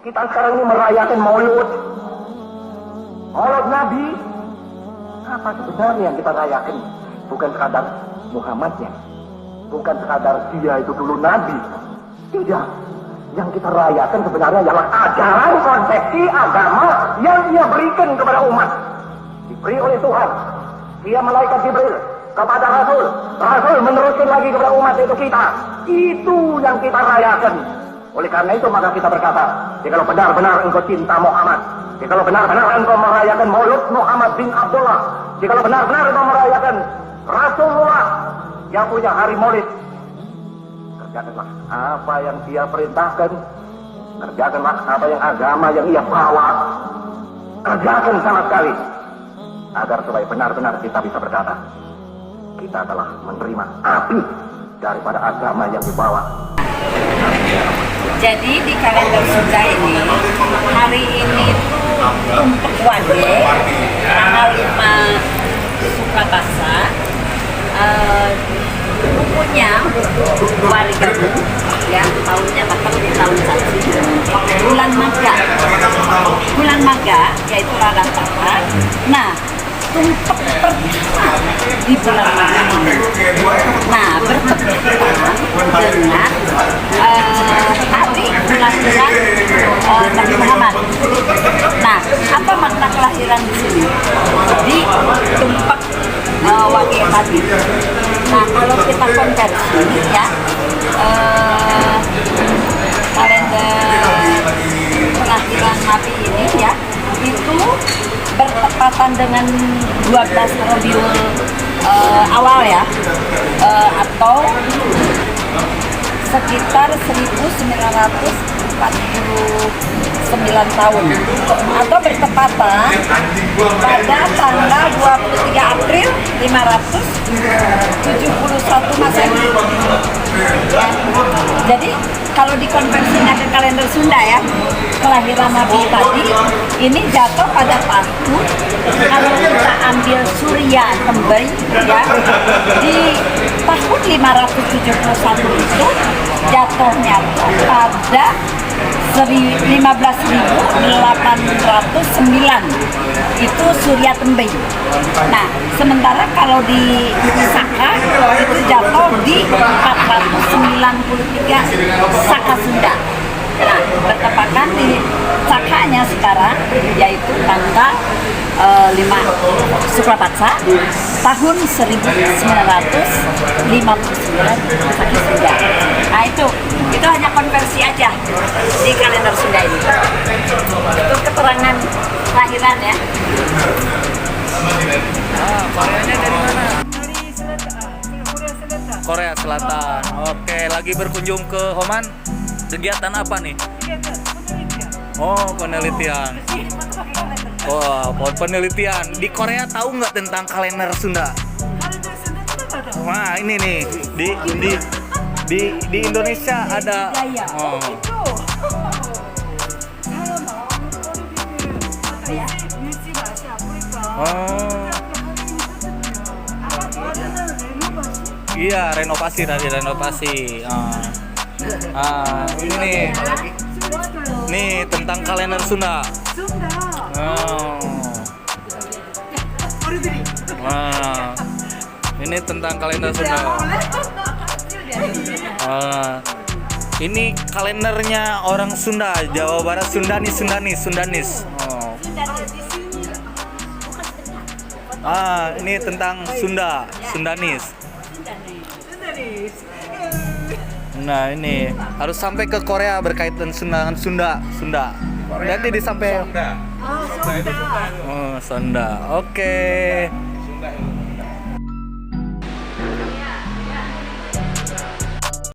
Kita sekarang ini merayakan Maulud Nabi. Apa sebenarnya yang kita rayakan? Bukan sekadar Muhammadnya, bukan sekadar dia itu dulu Nabi. Tidak. Yang kita rayakan sebenarnya ialah ajaran konsepsi agama yang dia berikan kepada umat. Diberi oleh Tuhan. Dia malaikat Jibril kepada Rasul. Rasul meneruskan lagi kepada umat itu kita. Itu yang kita rayakan. Oleh karena itu maka kita berkata, jikalau benar-benar engkau cinta Muhammad, jikalau benar-benar engkau merayakan Maulud Muhammad bin Abdullah, jikalau benar-benar engkau merayakan Rasulullah yang punya hari Maulid, kerjakanlah apa yang dia perintahkan, kerjakanlah apa yang agama yang ia bawa, kerjakan sama sekali, agar supaya benar-benar kita bisa berkata, kita telah menerima api daripada agama yang dibawa. Jadi di kalender Sunda ini, hari ini tuh Tumpek Wage, tanggal 5 Sukabasa, bukunya Warigabu, ya, tahunnya bakal di tahun 1, bulan Maga, yaitu Raga Tahar. Nah, tumpek pertama di bulan Maga ini. Nah, bertepatan dengan hari kelahiran Nabi Muhammad. Nah, apa makna kelahiran di sini? Di tumpek Wage tadi. Nah, kalau kita konversi ya, kalender kelahiran Nabi ini ya, itu bertepatan dengan 12 Rabiul awal ya, atau sekitar 1949 tahun, atau bertepatan pada tanggal 23 April 571 Masehi. Ya. Jadi kalau dikonversinya ke kalender Sunda ya, kelahiran Nabi tadi ini jatuh pada tahun, kalau kita ambil Surya Tembei ya, di tahun 571 itu jatuhnya pada 15.809 itu Surya Tembei. Nah, sementara kalau di Saka itu jatuh di 493 Saka Sunda. Nah, bertepatan di Sakanya sekarang yaitu tanggal 5 Sukabasa tahun 1959 Saka Sunda. Nah, itu hanya konversi aja di kalender Sunda ini. Itu keterangan kelahiran ya. Koreanya dari mana? Korea Selatan. Oke, lagi berkunjung ke Oman. Kegiatan apa nih? Oh, penelitian. Oh, penelitian. Di Korea tahu nggak tentang kalender Sunda? Wah, ini nih di Indonesia ada. Oh. Oh. Iya, renovasi. Ini nih tentang kalender Sunda. Oh. Ini tentang kalender Sunda. Ini kalendernya orang Sunda, Jawa Barat, Sundanis. Oh. Ini tentang Sundanis. Nah, ini harus sampai ke Korea berkaitan dengan Sunda. Nanti disampaikan. Oh, Sunda. Oke.